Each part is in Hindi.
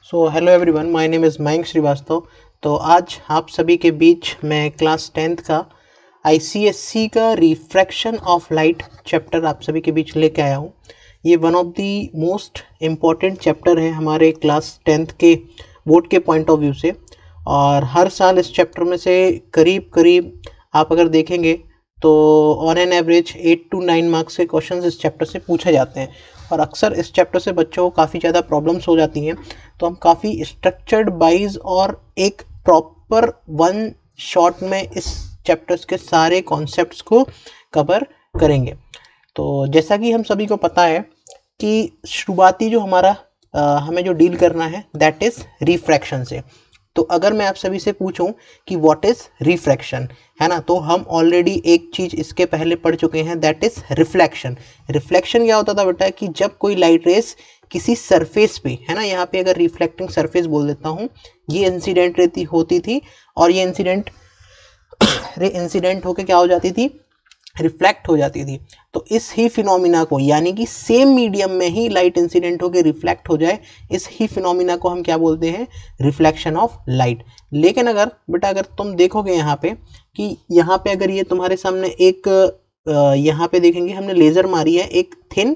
So hello everyone, my name is Mayank Shrivastava. तो आज आप सभी के बीच मैं क्लास 10th का आईसीएससी का रिफ्रैक्शन ऑफ लाइट चैप्टर आप सभी के बीच लेके आया हूँ। ये one of the most important chapter है हमारे क्लास 10th के बोर्ड के पॉइंट ऑफ व्यू से। और हर साल इस चैप्टर में से करीब करीब आप अगर देखेंगे तो on an average 8 to 9 marks के क्वेश्चंस इस चैप्टर से पूछे जाते हैं। और अक्सर इस चैप्टर से बच्चों को काफ़ी ज़्यादा प्रॉब्लम्स हो जाती हैं, तो हम काफ़ी स्ट्रक्चर्ड वाइज और एक प्रॉपर वन शॉट में इस चैप्टर्स के सारे कॉन्सेप्ट्स को कवर करेंगे। तो जैसा कि हम सभी को पता है कि शुरुआती जो हमारा हमें जो डील करना है दैट इज़ रिफ्रैक्शन से। तो अगर मैं आप सभी से पूछूं कि व्हाट इज़ रिफ्रैक्शन, है ना, तो हम ऑलरेडी एक चीज़ इसके पहले पढ़ चुके हैं दैट इज़ रिफ्लेक्शन। रिफ्लेक्शन क्या होता था बेटा कि जब कोई लाइट रेस किसी सरफेस पे, है ना, यहाँ पे अगर रिफ्लेक्टिंग सरफेस बोल देता हूँ, ये इंसिडेंट रहती होती थी और ये इंसिडेंट होके क्या हो जाती थी, रिफ्लेक्ट हो जाती थी। तो इस ही फिनोमिना को, यानी कि सेम मीडियम में ही लाइट इंसिडेंट होकर रिफ्लेक्ट हो जाए, इस ही फिनोमिना को हम क्या बोलते हैं, रिफ्लेक्शन ऑफ लाइट। लेकिन अगर बेटा अगर तुम देखोगे यहाँ पे कि यहाँ पे अगर ये तुम्हारे सामने एक यहाँ पे देखेंगे हमने लेज़र मारी है एक थिन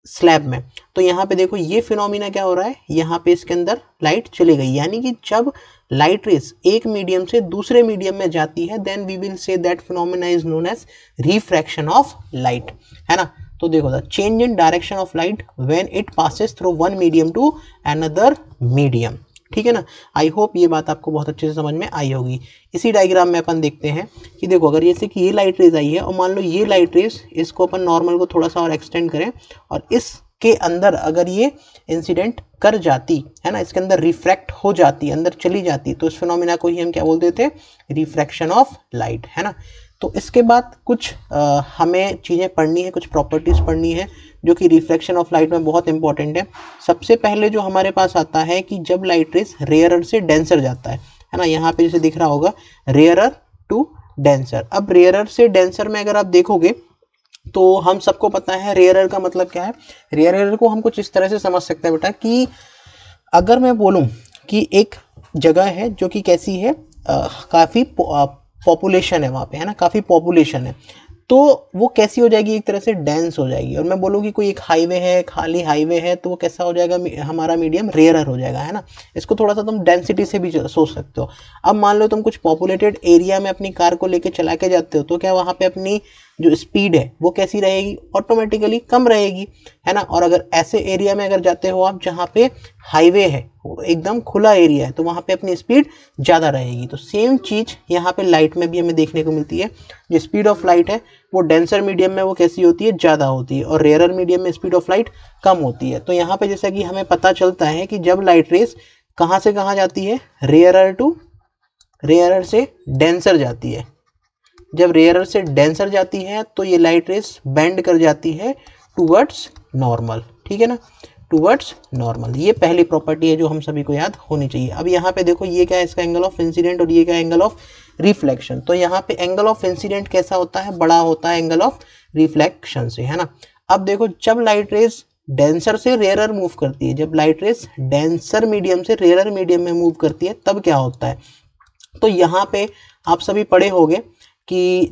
स्लैब में, तो यहाँ पे देखो ये फिनोमिना क्या हो रहा है, यहाँ पे इसके अंदर लाइट चली गई। यानी कि जब लाइट रेस एक मीडियम से दूसरे मीडियम में जाती है then we will say that phenomena is known as refraction of light, है ना। तो देखो the change in direction of light when it passes through one medium to another medium, ठीक है ना। आई होप ये बात आपको बहुत अच्छे से समझ में आई होगी। इसी डायग्राम में अपन देखते हैं कि देखो अगर जैसे कि ये लाइट रेज आई है और मान लो ये लाइट रेज, इसको अपन नॉर्मल को थोड़ा सा और एक्सटेंड करें और इसके अंदर अगर ये इंसिडेंट कर जाती है ना, इसके अंदर रिफ्रैक्ट हो जाती, अंदर चली जाती, तो इस फिनोमिना को ही हम क्या बोलते थे, रिफ्रैक्शन ऑफ लाइट, है ना। तो इसके बाद कुछ हमें चीज़ें पढ़नी है, कुछ प्रॉपर्टीज़ पढ़नी है जो कि रिफ्लेक्शन ऑफ लाइट में बहुत इंपॉर्टेंट है। सबसे पहले जो हमारे पास आता है कि जब लाइट रेस रेयरर से डेंसर जाता है ना, यहाँ पे जैसे दिख रहा होगा रेयरर टू डेंसर। अब रेयरर से डेंसर में अगर आप देखोगे तो हम सबको पता है रेयरर का मतलब क्या है। रेयरर को हम कुछ इस तरह से समझ सकते हैं बेटा कि अगर मैं बोलूं कि एक जगह है जो कि कैसी है, काफ़ी पॉपुलेशन है वहाँ पे, है ना, काफ़ी पॉपुलेशन है, तो वो कैसी हो जाएगी, एक तरह से डेंस हो जाएगी। और मैं बोलूँ कि कोई एक हाईवे है, खाली हाईवे है, तो वो कैसा हो जाएगा, हमारा मीडियम रेयरर हो जाएगा, है ना। इसको थोड़ा सा तुम डेंसिटी से भी सोच सकते हो। अब मान लो तुम कुछ पॉपुलेटेड एरिया में अपनी कार को लेके चला के जाते हो, तो क्या वहाँ पे अपनी जो स्पीड है वो कैसी रहेगी, ऑटोमेटिकली कम रहेगी, है ना। और अगर ऐसे एरिया में अगर जाते हो आप जहाँ पे हाईवे है, एकदम खुला एरिया है, तो वहाँ पे अपनी स्पीड ज़्यादा रहेगी। तो सेम चीज़ यहाँ पे लाइट में भी हमें देखने को मिलती है। जो स्पीड ऑफ लाइट है वो डेंसर मीडियम में वो कैसी होती है, ज़्यादा होती है, और रेयरर मीडियम में स्पीड ऑफ लाइट कम होती है। तो यहाँ पे जैसा कि हमें पता चलता है कि जब लाइट रेस कहाँ से कहाँ जाती है, रेयरर से डेंसर जाती है। जब रेयरर से डेंसर जाती है तो ये लाइट रेस बेंड कर जाती है टूवर्ड्स नॉर्मल, ठीक है ना, टूवर्ड्स नॉर्मल। ये पहली प्रॉपर्टी है जो हम सभी को याद होनी चाहिए। अब यहाँ पे देखो ये क्या है, इसका एंगल ऑफ इंसिडेंट और ये क्या एंगल ऑफ रिफ्लेक्शन। तो यहाँ पे एंगल ऑफ इंसिडेंट कैसा होता है, बड़ा होता है एंगल ऑफ रिफ्लेक्शन से, है ना। अब देखो जब लाइट रेस डेंसर से रेयरर मूव करती है, जब लाइट रेस डेंसर मीडियम से रेयरर मीडियम में मूव करती है तब क्या होता है। तो यहाँ पे आप सभी पढ़े होंगे कि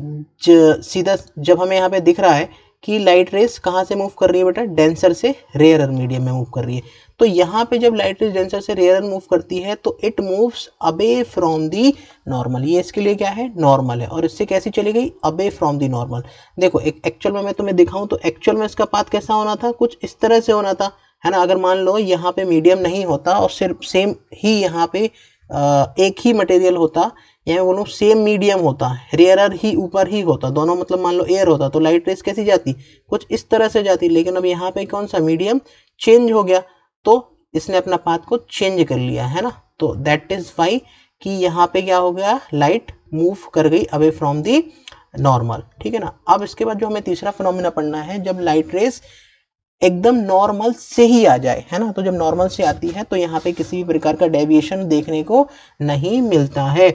सीधा जब हमें यहाँ पे दिख रहा है कि लाइट रेस कहाँ से मूव कर रही है बेटा, डेंसर से रेयरर मीडियम में मूव कर रही है। तो यहाँ पे जब लाइट रेस डेंसर से रेयरर मूव करती है तो it moves away from the normal. ये इसके लिए क्या है, नॉर्मल है, और इससे कैसी चली गई, अवे फ्रॉम दी नॉर्मल। देखो एक एक्चुअल में मैं तुम्हें दिखाऊं तो एक्चुअल में इसका पाथ कैसा होना था, कुछ इस तरह से होना था, है ना। अगर मान लो यहाँ पे मीडियम नहीं होता और सिर्फ सेम ही यहाँ पे एक ही मटेरियल होता, या मैं बोलूँ सेम मीडियम होता, रेयरर ही ऊपर ही होता, दोनों मतलब मान लो एयर होता, तो लाइट रेस कैसी जाती, कुछ इस तरह से जाती। लेकिन अब यहाँ पे कौन सा मीडियम चेंज हो गया, तो इसने अपना पाथ को चेंज कर लिया, है ना। तो दैट इज वाई कि यहाँ पे क्या हो गया, लाइट मूव कर गई अवे फ्रॉम दी नॉर्मल, ठीक है ना। अब इसके बाद जो हमें तीसरा फिनोमिना पढ़ना है, जब लाइट रेस एकदम नॉर्मल से ही आ जाए, है ना। तो जब नॉर्मल से आती है तो यहाँ पे किसी भी प्रकार का डेविएशन देखने को नहीं मिलता है।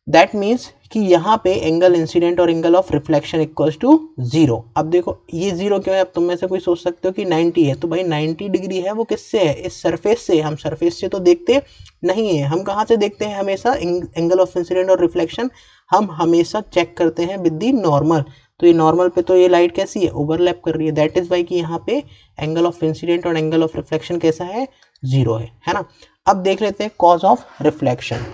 दैट मीन्स कि यहाँ पे एंगल इंसिडेंट और angle of reflection equals to 0। अब देखो ये 0 क्यों है, अब तुम में से कोई सोच सकते हो कि 90 है, तो भाई 90 डिग्री है वो किससे है, इस सरफेस से। हम सरफेस से तो देखते नहीं है, हम कहाँ से देखते हैं हमेशा, एंगल ऑफ इंसिडेंट और रिफ्लेक्शन हम हमेशा चेक करते हैं विद दी नॉर्मल। तो ये नॉर्मल पे तो ये लाइट कैसी है, ओवरलैप कर रही है, दैट इज वाई कि यहाँ पे एंगल ऑफ इंसिडेंट और एंगल ऑफ रिफ्लेक्शन कैसा है, 0 है ना। अब देख लेते हैं कॉज ऑफ रिफ्लेक्शन।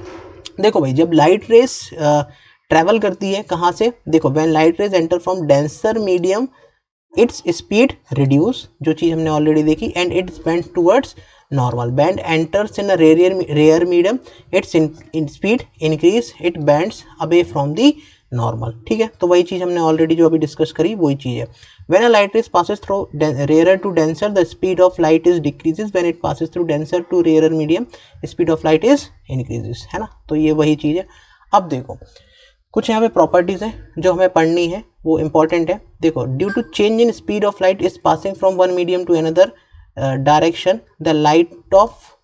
देखो भाई जब लाइट रेस ट्रैवल करती है कहाँ से, देखो when light rays enter from denser medium its speed reduce, जो चीज़ हमने ऑलरेडी देखी, and its bend towards normal. Bend enters in a rare medium its in speed increase, it bends away from the normal. ठीक है, तो वही चीज़ हमने ऑलरेडी जो अभी डिस्कस करी वही चीज़ है। When a light rays passes through rarer to denser, the speed of light is decreases. When it passes through denser to rarer medium, speed of light is increases, है ना। तो ये वही चीज़ है। अब देखो कुछ यहाँ पे प्रॉपर्टीज हैं जो हमें पढ़नी है, वो इंपॉर्टेंट है। देखो, due to change in speed of light is passing from one medium to another direction,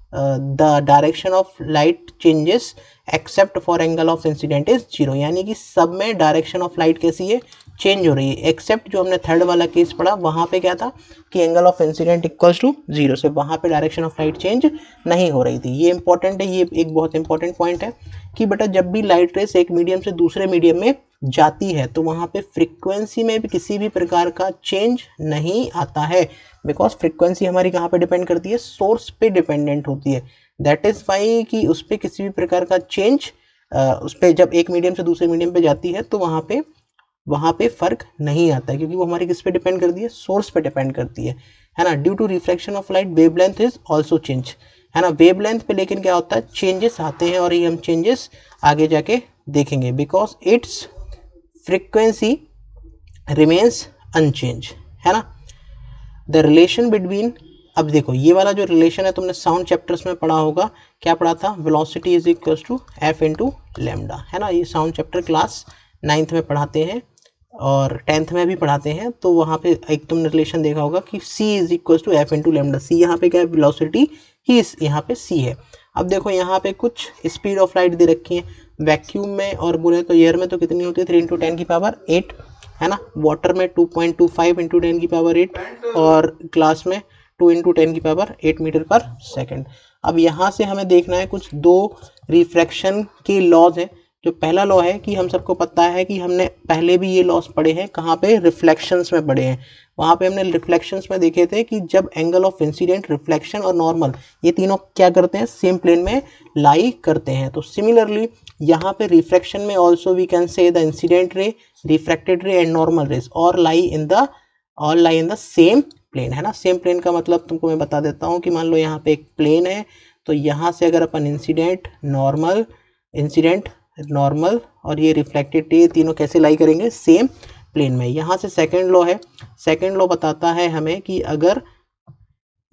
the direction of light changes except for angle of incident is 0। यानी कि सब में डायरेक्शन ऑफ लाइट कैसी है, चेंज हो रही है, एक्सेप्ट जो हमने थर्ड वाला केस पढ़ा वहाँ पे क्या था कि angle of incident equals to 0 से वहाँ पे डायरेक्शन ऑफ लाइट चेंज नहीं हो रही थी। ये इंपॉर्टेंट है, ये एक बहुत इंपॉर्टेंट पॉइंट है कि बेटा जब भी लाइट रेस एक मीडियम से दूसरे मीडियम में जाती है तो वहाँ पे फ्रीक्वेंसी में भी किसी भी प्रकार का चेंज नहीं आता है, बिकॉज फ्रीक्वेंसी हमारी कहाँ पे डिपेंड करती है, सोर्स पे डिपेंडेंट होती है। दैट इज वाई कि उस पर किसी भी प्रकार का चेंज उस पर जब एक मीडियम से दूसरे मीडियम पे जाती है तो वहाँ पे फर्क नहीं आता है, क्योंकि वो हमारी किस पे डिपेंड करती है, सोर्स पे डिपेंड करती है ना। Due to reflection of light wavelength is also change, है ना। वेवलेंथ पे लेकिन क्या होता है, चेंजेस आते हैं और ये हम चेंजेस आगे जाके देखेंगे, because its frequency remains unchange, है ना। द रिलेशन बिटवीन, अब देखो ये वाला जो रिलेशन है तुमने साउंड चैप्टर्स में पढ़ा होगा, क्या पढ़ा था, velocity is equals to F into lambda, है ना। ये साउंड चैप्टर क्लास 9th में पढ़ाते हैं और 10th में भी पढ़ाते हैं। तो वहाँ पे एक तुमने रिलेशन देखा होगा कि c is equals to F into lambda. C यहाँ पे क्या है, वेलोसिटी ही यहाँ पे c है। अब देखो यहाँ पे कुछ स्पीड ऑफ लाइट दे रखी है, वैक्यूम में और बोले तो एयर में तो कितनी होती है, 3 इंटू 10 की पावर 8, है ना। वाटर में 2.25 इंटू 10 की पावर 8 और ग्लास में 2 इंटू 10 की पावर 8 मीटर पर सेकेंड। अब यहाँ से हमें देखना है कुछ दो रिफ्रैक्शन के लॉज हैं। जो पहला लॉ है कि हम सबको पता है कि हमने पहले भी ये लॉस पढ़े हैं, कहाँ पे, रिफ्लेक्शंस में पढ़े हैं। वहाँ पे हमने रिफ्लेक्शंस में देखे थे कि जब एंगल ऑफ इंसिडेंट, रिफ्लेक्शन और नॉर्मल ये तीनों क्या करते हैं, सेम प्लेन में लाई करते हैं। तो सिमिलरली यहाँ पे रिफ्रैक्शन में also we can say the incident ray, refracted ray and normal rays all lie in the same plane, है ना। सेम प्लेन का मतलब तुमको मैं बता देता हूँ कि मान लो यहाँ पे एक प्लेन है, तो यहाँ से अगर अपन इंसिडेंट नॉर्मल और ये रिफ्लेक्टेड रे तीनों कैसे लाई करेंगे, सेम प्लेन में। यहाँ से सेकंड लॉ है, सेकंड लॉ बताता है हमें कि अगर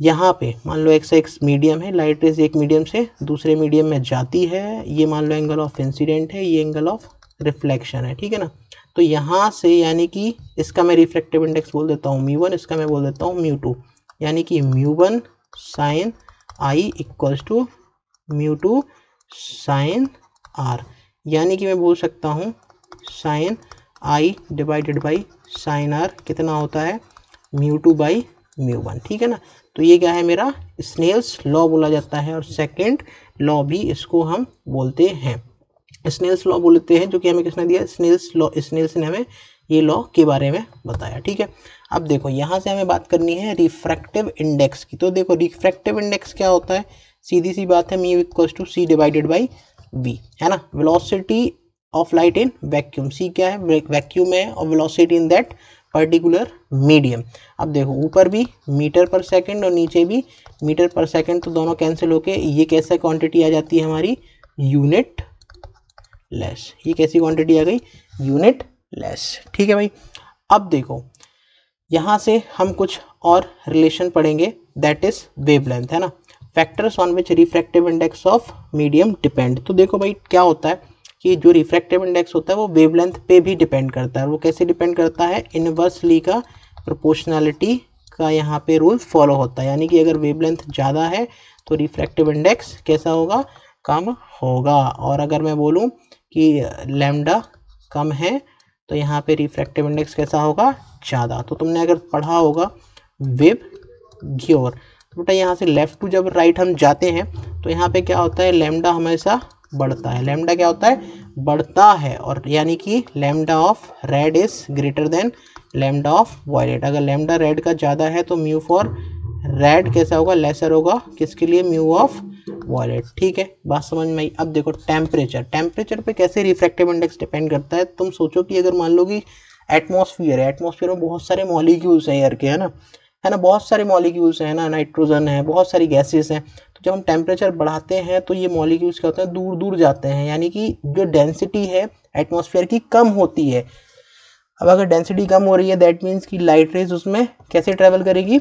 यहाँ पे मान लो x मीडियम है, लाइट रेज एक मीडियम से दूसरे मीडियम में जाती है, ये मान लो एंगल ऑफ इंसिडेंट है, ये एंगल ऑफ रिफ्लेक्शन है, ठीक है ना। तो यहाँ से यानी कि इसका मैं रिफ्लेक्टिव इंडेक्स बोल देता हूँ μ1, इसका मैं बोल देता हूँ μ2, यानी कि μ1 sine I equals to μ2 sine R, यानी कि मैं बोल सकता हूँ sine I divided by sine R कितना होता है, μ2 बाई μ1, ठीक है ना। तो ये क्या है, मेरा स्नेल्स लॉ बोला जाता है, और सेकंड लॉ भी इसको हम बोलते हैं, स्नेल्स लॉ बोलते हैं, जो कि हमें किसने दिया, स्नेल्स ने हमें ये लॉ के बारे में बताया, ठीक है। अब देखो यहाँ से हमें बात करनी है रिफ्रैक्टिव इंडेक्स की। तो देखो रिफ्रैक्टिव इंडेक्स क्या होता है, सीधी सी बात है, mu equals to C divided by V, है ना। Velocity of light in vacuum, C क्या है, वैक्यूम है, और velocity in that particular medium. अब देखो ऊपर भी मीटर पर सेकंड और नीचे भी मीटर पर सेकंड, तो दोनों कैंसिल होके ये कैसे क्वांटिटी आ जाती है हमारी, यूनिट लेस। ये कैसी क्वांटिटी आ गई, यूनिट लेस, ठीक है भाई। अब देखो यहाँ से हम कुछ और रिलेशन पढ़ेंगे, दैट इज वेवलेंथ, है ना। Factors on which refractive index of medium depend. तो देखो भाई क्या होता है कि जो रिफ्रैक्टिव इंडेक्स होता है वो वेवलेंथ पे भी डिपेंड करता है। वो कैसे डिपेंड करता है, इनवर्सली का प्रोपोर्शनैलिटी का यहाँ पे रूल फॉलो होता है, यानी कि अगर वेवलेंथ ज़्यादा है तो रिफ्रैक्टिव इंडेक्स कैसा होगा, कम होगा। और अगर मैं बोलूँ कि लैम्डा कम है तो यहाँ पे रिफ्रैक्टिव इंडेक्स कैसा होगा, ज़्यादा। तो तुमने अगर पढ़ा होगा वेब ग्योर, तो बेटा यहाँ से लेफ्ट टू जब राइट हम जाते हैं तो यहाँ पे क्या होता है, लैम्डा हमेशा बढ़ता है। लैम्डा क्या होता है, बढ़ता है, और यानी कि lambda of red is greater than lambda of violet. अगर लैम्डा रेड का ज़्यादा है तो म्यू फॉर रेड कैसा होगा, लेसर होगा, किसके लिए, म्यू ऑफ वायलेट। ठीक है, बात समझ में आई। अब देखो टेम्परेचर पे कैसे रिफ्रैक्टिव इंडेक्स डिपेंड करता है। तुम सोचो कि अगर मान लो कि एटमॉस्फेयर है, एटमॉस्फेयर में बहुत सारे मॉलिक्यूल्स हैं एयर के, है ना, बहुत सारे मॉलिक्यूल्स हैं ना, नाइट्रोजन है, बहुत सारी गैसेस हैं। तो जब हम टेम्परेचर बढ़ाते हैं तो ये मॉलिक्यूल्स क्या होते हैं, दूर दूर जाते हैं, यानी कि जो डेंसिटी है एटमॉस्फेयर की कम होती है। अब अगर डेंसिटी कम हो रही है दैट मीन्स कि लाइट रेज उसमें कैसे ट्रेवल करेगी,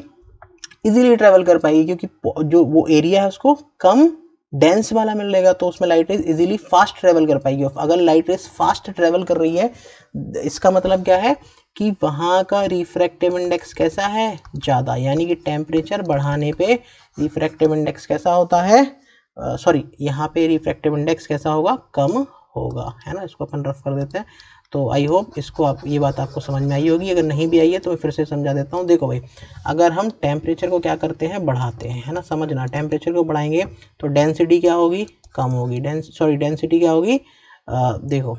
इजीली ट्रेवल कर पाएगी, क्योंकि जो वो एरिया है उसको कम डेंस वाला मिलेगा, तो उसमें light rays easily fast travel कर पाएगी। अगर लाइट रेज फास्ट ट्रेवल कर रही है इसका मतलब क्या है कि वहाँ का रिफ्रैक्टिव इंडेक्स कैसा है, ज़्यादा, यानी कि टेम्परेचर बढ़ाने पे रिफ्रैक्टिव इंडेक्स कैसा होता है, यहाँ पे रिफ्रैक्टिव इंडेक्स कैसा होगा, कम होगा, है ना। इसको अपन रफ कर देते हैं। तो आई होप इसको ये बात आपको समझ में आई होगी। अगर नहीं भी आई है तो मैं फिर से समझा देता हूँ। देखो भाई, अगर हम टेम्परेचर को क्या करते हैं, बढ़ाते हैं, है ना, समझना, टेम्परेचर को बढ़ाएंगे तो डेंसिटी क्या होगी, कम होगी। डेंसिटी क्या होगी, देखो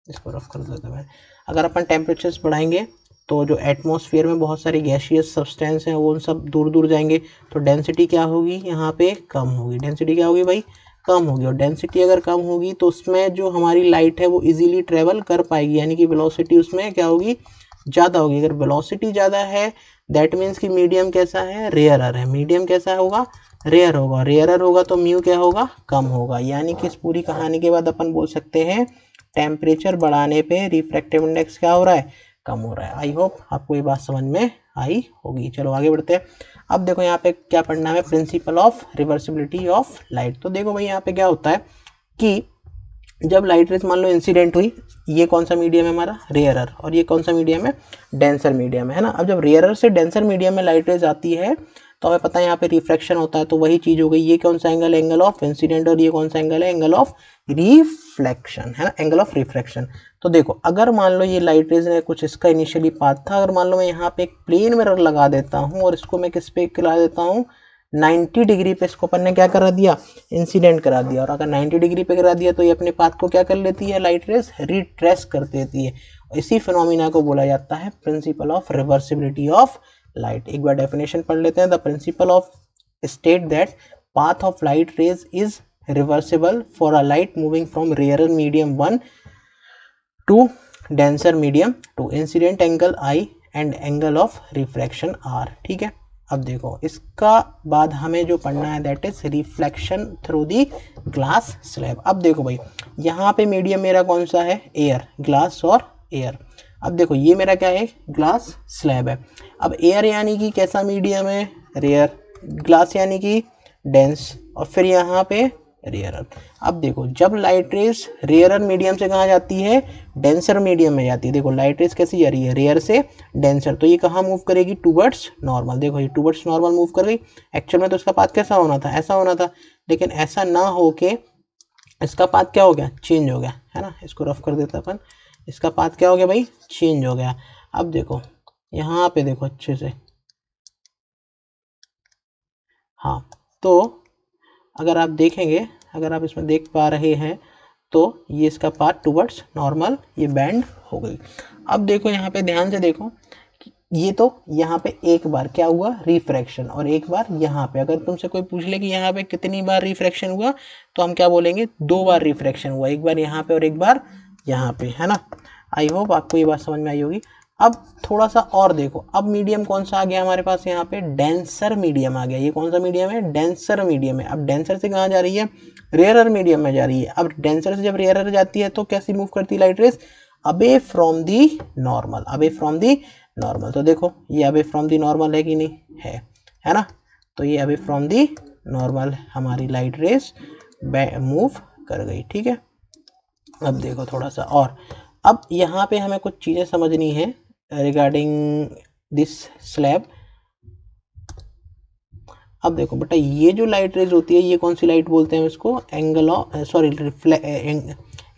इसको रफ कर देता मैं। अगर अपन टेम्परेचर्स बढ़ाएंगे तो जो एटमॉस्फेयर में बहुत सारी गैसियस सब्सटेंस हैं वो उन सब दूर दूर जाएंगे, तो डेंसिटी क्या होगी, यहाँ पे कम होगी। डेंसिटी क्या होगी भाई, कम होगी। और डेंसिटी अगर कम होगी तो उसमें जो हमारी लाइट है वो इजीली ट्रेवल कर पाएगी, यानी कि वेलोसिटी उसमें क्या होगी, ज़्यादा होगी। अगर वेलोसिटी ज़्यादा है दैट मीन्स कि मीडियम कैसा है, रेयरर है। मीडियम कैसा होगा, रेयर होगा। रेयरर होगा तो म्यू क्या होगा, कम होगा। यानी कि इस पूरी कहानी के बाद अपन बोल सकते हैं टेम्परेचर बढ़ाने पे रिफ्रैक्टिव इंडेक्स क्या हो रहा है, कम हो रहा है। आई होप आपको ये बात समझ में आई होगी। चलो आगे बढ़ते हैं। अब देखो यहाँ पे क्या पढ़ना है, principle of reversibility of light. तो देखो भाई यहाँ पे क्या होता है कि जब लाइट रेज मान लो इंसिडेंट हुई, ये कौन सा मीडियम है हमारा, रेयरर, और ये कौन सा मीडियम है, डेंसर मीडियम है ना। अब जब रेयरर से डेंसर मीडियम में लाइट रेज आती है तो हमें पता है यहाँ पे रिफ्रैक्शन होता है, तो वही चीज़ हो गई। ये कौन सा एंगल, एंगल ऑफ इंसिडेंट, और ये कौन सा एंगल है, एंगल ऑफ रिफ्लेक्शन, है ना, एंगल ऑफ रिफ्रैक्शन। तो देखो अगर मान लो ये लाइट रेज ने कुछ इसका इनिशियली पाथ था, अगर मान लो मैं यहाँ पे एक प्लेन मिरर लगा देता हूँ और इसको मैं किस पे करा देता हूँ, 90 डिग्री पे इसको अपन ने क्या करा दिया, इंसिडेंट करा दिया। और अगर 90 डिग्री पे करा दिया तो ये अपने पाथ को क्या कर लेती है, लाइट रेज रिट्रेस कर देती है। इसी फिनोमिना को बोला जाता है principle of reversibility of light. एक बार डेफिनेशन पढ़ लेते हैं। The principle of state that path of light rays is reversible for a light moving from rarer medium 1 to denser medium 2. Incident angle I and angle of refraction R. ठीक है, अब देखो इसका बाद हमें जो पढ़ना है that is reflection through the glass slab. अब देखो भाई यहाँ पे मीडियम मेरा कौन सा है, एयर, ग्लास और एयर। अब देखो ये मेरा क्या है, ग्लास स्लैब है। अब एयर यानी कि कैसा मीडियम है, रेयर, ग्लास यानी कि डेंस, और फिर यहाँ पे रेयरर। अब देखो जब लाइट रेज रेयरर मीडियम से कहाँ जाती है, डेंसर मीडियम में जाती है। देखो लाइट रेज कैसी जा रही है, रेयर से डेंसर, तो ये कहाँ मूव करेगी, टूवर्ड्स नॉर्मल। देखो ये टूवर्ड्स नॉर्मल मूव कर गई। एक्चुअल में तो इसका पाथ कैसा होना था, ऐसा होना था, लेकिन ऐसा ना होके इसका पाथ क्या हो गया, चेंज हो गया, है ना। इसको रफ कर देता अपन, इसका पाथ क्या हो गया भाई, चेंज हो गया। अब देखो यहाँ पे देखो अच्छे से, हाँ, तो अगर आप देखेंगे, अगर आप इसमें देख पा रहे हैं तो ये इसका पाथ टुवर्ड्स नॉर्मल ये बैंड हो गई। अब देखो यहाँ पे ध्यान से देखो, ये तो यहाँ पे एक बार क्या हुआ, रिफ्रैक्शन, और एक बार यहाँ पे। अगर तुमसे कोई पूछ ले कि यहाँ पे कितनी बार रिफ्रैक्शन हुआ तो हम क्या बोलेंगे, 2 बार रिफ्रैक्शन हुआ, एक बार यहाँ पे और एक बार यहाँ पे, है ना। आई होप आपको ये बात समझ में आई होगी। अब थोड़ा सा और देखो, अब मीडियम कौन सा आ गया हमारे पास, यहाँ पे डेंसर मीडियम आ गया। ये कौन सा मीडियम है, डेंसर मीडियम है। अब डेंसर से कहाँ जा रही है, रेयरर मीडियम में जा रही है। अब डेंसर से जब रेयरर जाती है तो कैसी मूव करती है लाइट रेज, अबे फ्रॉम दी नॉर्मल, अबे फ्रॉम दी नॉर्मल। तो देखो ये अबे फ्रॉम दी नॉर्मल है कि नहीं है ना। तो ये अबे फ्रॉम दी नॉर्मल हमारी लाइट रेज मूव कर गई, ठीक है। अब देखो थोड़ा सा और, अब यहाँ पे हमें कुछ चीज़ें समझनी है रिगार्डिंग दिस स्लैब। अब देखो बेटा ये जो लाइट रेज होती है ये कौन सी लाइट बोलते हैं इसको, एंगल ऑफ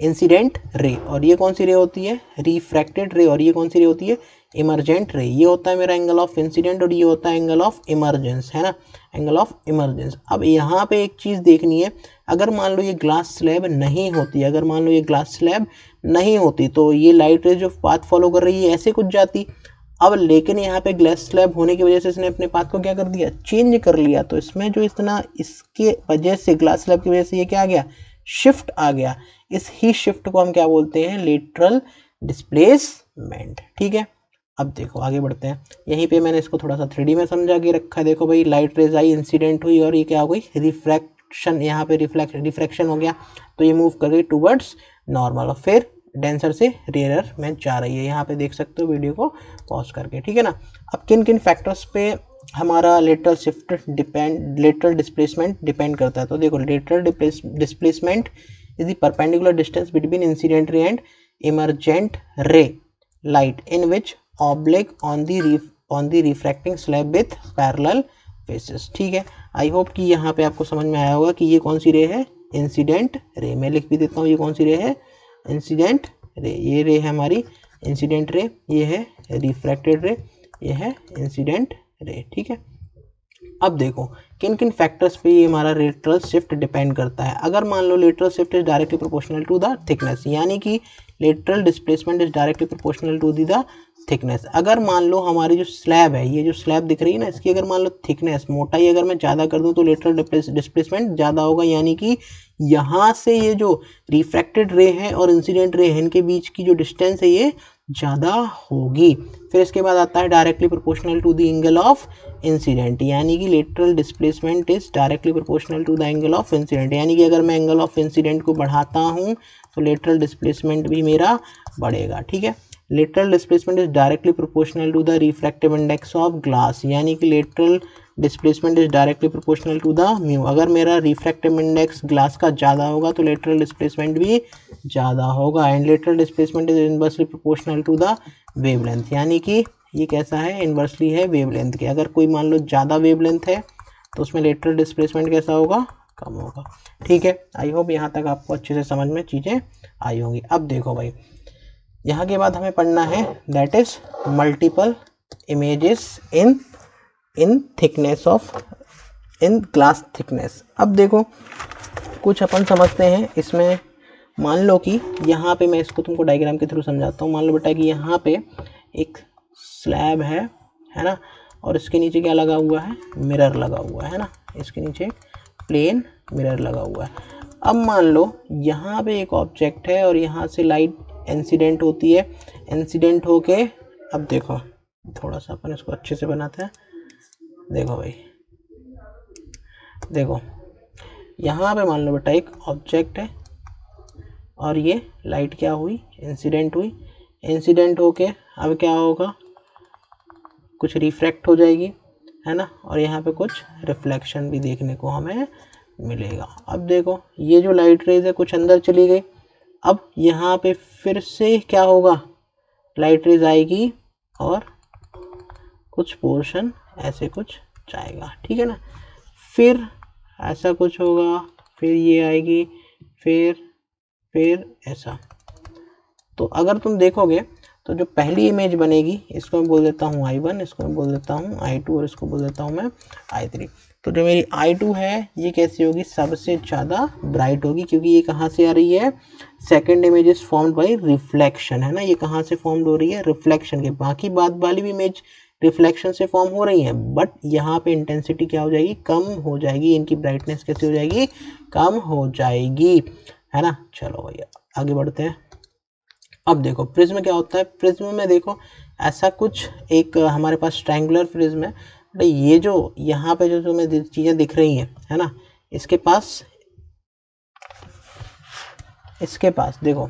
इंसिडेंट रे, और ये कौन सी रे होती है, रिफ्रैक्टेड रे, और ये कौन सी रे होती है, इमरजेंट रे। ये होता है मेरा एंगल ऑफ इंसिडेंट और ये होता है एंगल ऑफ इमरजेंस, है ना, एंगल ऑफ इमरजेंस। अब यहाँ पे एक चीज़ देखनी है, अगर मान लो ये ग्लास स्लैब नहीं होती, अगर मान लो ये ग्लास स्लैब नहीं होती तो ये लाइट रे जो पाथ फॉलो कर रही है ऐसे कुछ जाती। अब लेकिन यहाँ पे ग्लास स्लैब होने की वजह से इसने अपने पाथ को क्या कर दिया, चेंज कर लिया। तो इसमें जो इतना इसके वजह से ग्लास स्लैब की वजह से ये क्या आ गया, शिफ्ट आ गया। इस ही शिफ्ट को हम क्या बोलते हैं, लेटरल डिस्प्लेसमेंट। ठीक है, अब देखो आगे बढ़ते हैं। यहीं पे मैंने इसको थोड़ा सा 3D में समझा के रखा है। देखो भाई, लाइट रेज आई, इंसिडेंट हुई और ये क्या हो गई, रिफ्रैक्शन। यहाँ पे रिफ्रैक्शन हो गया तो ये मूव कर गई टूवर्ड्स नॉर्मल और फिर डेंसर से रेयरर में जा रही है। यहाँ पे देख सकते हो वीडियो को पॉज करके, ठीक है ना। अब किन किन फैक्टर्स पे हमारा lateral shift depend, lateral displacement depend करता है। तो देखो, lateral displacement is the perpendicular distance between incident ray and emergent ray light in which oblique on the refracting slab with parallel faces. ठीक है, आई होप कि यहाँ पे आपको समझ में आया होगा कि ये कौन सी रे है, इंसिडेंट रे। मैं लिख भी देता हूँ, ये कौन सी रे है, इंसिडेंट रे। ये रे है हमारी इंसिडेंट रे, ये है रिफ्रैक्टेड रे, ये है इंसिडेंट रे। ठीक है, अब देखो किन किन फैक्टर्स पे ये हमारा लेटरल शिफ्ट डिपेंड करता है। अगर मान लो lateral shift is directly proportional to the thickness, यानी कि lateral displacement is directly proportional to the thickness. अगर मान लो हमारी जो स्लैब है, ये जो स्लैब दिख रही है ना, इसकी अगर मान लो थिकनेस, मोटाई अगर मैं ज़्यादा कर दूं तो लेटरल डिस्प्लेसमेंट ज़्यादा होगा, यानी कि यहाँ से ये जो रिफ्रैक्टेड रे है और इंसिडेंट रे है इनके बीच की जो डिस्टेंस है ये ज़्यादा होगी। फिर इसके बाद आता है directly proportional to the angle of incident, यानी कि lateral displacement is directly proportional to the angle of incident, यानी कि अगर मैं एंगल ऑफ इंसिडेंट को बढ़ाता हूँ तो लेटरल डिस्प्लेसमेंट भी मेरा बढ़ेगा। ठीक है, lateral displacement is directly proportional to the refractive index of glass, यानी कि lateral displacement is directly proportional to the mu. अगर मेरा रिफ्रैक्टिव इंडेक्स ग्लास का ज़्यादा होगा तो लेटरल डिस्प्लेसमेंट भी ज़्यादा होगा। And lateral displacement is inversely proportional to the wavelength, यानी कि ये कैसा है, इनवर्सली है वेवलेंथ के। अगर कोई मान लो ज़्यादा वेवलेंथ है तो उसमें लेटरल डिस्प्लेसमेंट कैसा होगा, कम होगा। ठीक है, आई होप यहाँ तक आपको अच्छे से समझ में चीज़ें आई होंगी। अब देखो भाई, यहाँ के बाद हमें पढ़ना है that is multiple images in thickness of, in glass thickness. अब देखो कुछ अपन समझते हैं इसमें। मान लो कि यहाँ पे, मैं इसको तुमको डायग्राम के थ्रू समझाता हूँ। मान लो बेटा कि यहाँ पे एक स्लैब है ना, और इसके नीचे क्या लगा हुआ है, मिरर लगा हुआ है ना, इसके नीचे प्लेन मिरर लगा हुआ है। अब मान लो यहाँ पे एक ऑब्जेक्ट है और यहाँ से लाइट इंसिडेंट होती है, इंसिडेंट होके, अब देखो थोड़ा सा अपन इसको अच्छे से बनाते हैं। देखो भाई, देखो यहाँ पे मान लो बेटा एक ऑब्जेक्ट है और ये लाइट क्या हुई, इंसिडेंट हुई। इंसिडेंट होके अब क्या होगा, कुछ रिफ्रैक्ट हो जाएगी, है ना, और यहाँ पे कुछ रिफ्लेक्शन भी देखने को हमें मिलेगा। अब देखो ये जो लाइट रेज है कुछ अंदर चली गई, अब यहाँ पे फिर से क्या होगा, लाइट रेज आएगी और कुछ पोर्शन ऐसे कुछ जाएगा। ठीक है ना, फिर ऐसा कुछ होगा, फिर ये आएगी, फिर ऐसा। तो अगर तुम देखोगे तो जो पहली इमेज बनेगी, इसको मैं बोल देता हूँ I1, इसको मैं बोल देता हूँ I2 और इसको बोल देता हूँ मैं I3। तो जो मेरी I2 है ये कैसी होगी, सबसे ज़्यादा ब्राइट होगी, क्योंकि ये कहाँ से आ रही है, second image is formed by reflection, है ना। ये कहाँ से फॉर्म्ड हो रही है, रिफ्लेक्शन के। बाकी बाद वाली भी इमेज रिफ्लेक्शन से फॉर्म हो रही है, बट यहाँ पे इंटेंसिटी क्या हो जाएगी, कम हो जाएगी, इनकी ब्राइटनेस कैसी हो जाएगी, कम हो जाएगी, है ना। चलो भैया आगे बढ़ते हैं। अब देखो प्रिज्म क्या होता है। प्रिज्म में देखो ऐसा कुछ एक हमारे पास ट्रायंगुलर प्रिज्म है। तो ये जो यहाँ पे जो तुम्हें चीज़ें दिख रही हैं, है ना, इसके पास देखो,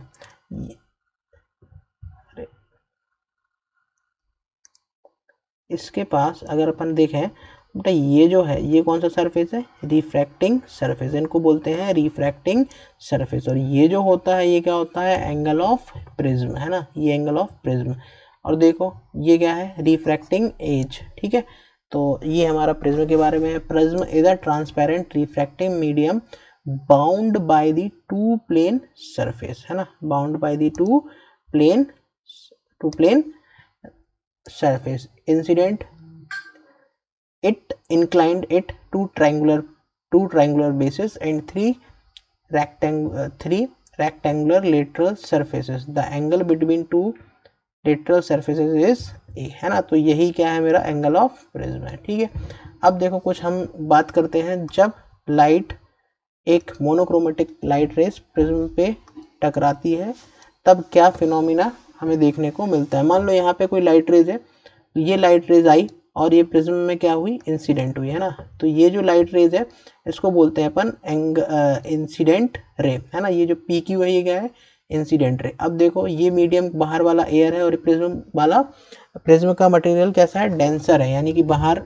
इसके पास अगर अपन देखें बेटा, ये जो है ये कौन सा सरफेस है, रिफ्रैक्टिंग सरफेस, इनको बोलते हैं रिफ्रैक्टिंग सरफेस। और ये जो होता है ये क्या होता है, एंगल ऑफ प्रिज्म, है ना, ये एंगल ऑफ प्रिज्म। और देखो ये क्या है, रिफ्रैक्टिंग एज। ठीक है, तो ये हमारा प्रिज्म के बारे में है। Prism is a transparent refracting medium bound by the two plane surface, है ना, bound by the two plane surface incident it inclined it two triangular bases and three rectangular lateral surfaces. The angle between two lateral surfaces is a, है ना। तो यही क्या है, मेरा एंगल ऑफ प्रिज्म है, ठीक है। अब देखो कुछ हम बात करते हैं, जब लाइट एक मोनोक्रोमेटिक लाइट रेस प्रिज्म पे टकराती है तब क्या फिनोमिना हमें देखने को मिलता है। मान लो यहाँ पे कोई लाइट रेज है, ये लाइट रेज आई और ये प्रिज्म में क्या हुई, इंसिडेंट हुई, है ना। तो ये जो लाइट रेज है इसको बोलते हैं अपन इंसिडेंट रे, है ना। ये जो पी क्यू है ये क्या है, इंसिडेंट रे। अब देखो ये मीडियम बाहर वाला एयर है और प्रिज्म का मटेरियल कैसा है, डेंसर है, यानी कि बाहर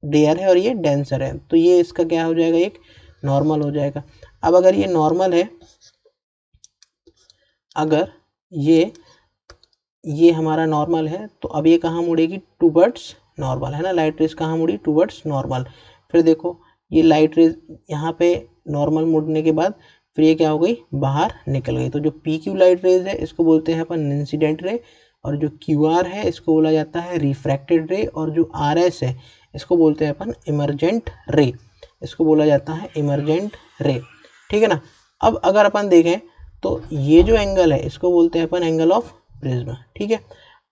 एयर है और ये डेंसर है। तो ये इसका क्या हो जाएगा, एक नॉर्मल हो जाएगा। अब अगर ये नॉर्मल है, अगर ये हमारा नॉर्मल है, तो अब ये कहाँ मुड़ेगी, टूवर्ड्स नॉर्मल, है ना। लाइट रेज कहाँ मुड़ी, टूवर्ड्स नॉर्मल। फिर देखो ये लाइट रेज यहाँ पे नॉर्मल मुड़ने के बाद फिर ये क्या हो गई, बाहर निकल गई। तो जो पी क्यू लाइट रेज है इसको बोलते हैं अपन इंसिडेंट रे, और जो क्यू आर है इसको बोला जाता है रिफ्रैक्टेड रे, और जो आर एस है इसको बोलते हैं अपन इमरजेंट रे, इसको बोला जाता है इमरजेंट रे, ठीक है ना। अब अगर अपन देखें तो ये जो एंगल है इसको बोलते हैं अपन एंगल ऑफ प्रिज्म, ठीक है।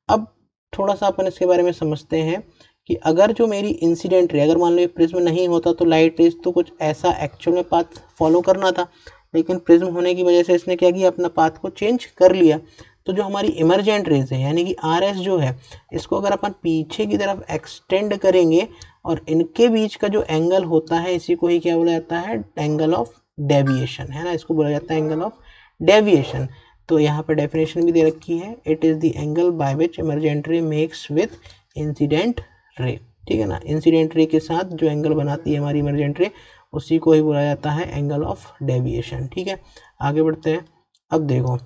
अब थोड़ा सा अपन इसके बारे में समझते हैं कि अगर जो मेरी इंसिडेंट रे, अगर मान लो ये प्रिज्म नहीं होता तो लाइट रेज तो कुछ ऐसा एक्चुअल में पाथ फॉलो करना था, लेकिन प्रिज्म होने की वजह से इसने क्या किया, अपना पाथ को चेंज कर लिया। तो जो हमारी इमरजेंट रेज है यानी कि आर एस जो है, इसको अगर अपन पीछे की तरफ एक्सटेंड करेंगे और इनके बीच का जो एंगल होता है इसी को ही क्या बोला जाता है, एंगल ऑफ डेविएशन, है ना। इसको बोला जाता है एंगल ऑफ डेविएशन। तो यहाँ पे डेफिनेशन भी दे रखी है, it is the angle by which emergent ray makes with incident ray, ठीक है ना। इंसिडेंट रे के साथ जो एंगल बनाती है हमारी इमरजेंट रे, उसी को ही बोला जाता है एंगल ऑफ डेविएशन, ठीक है। आगे बढ़ते हैं। अब देखो,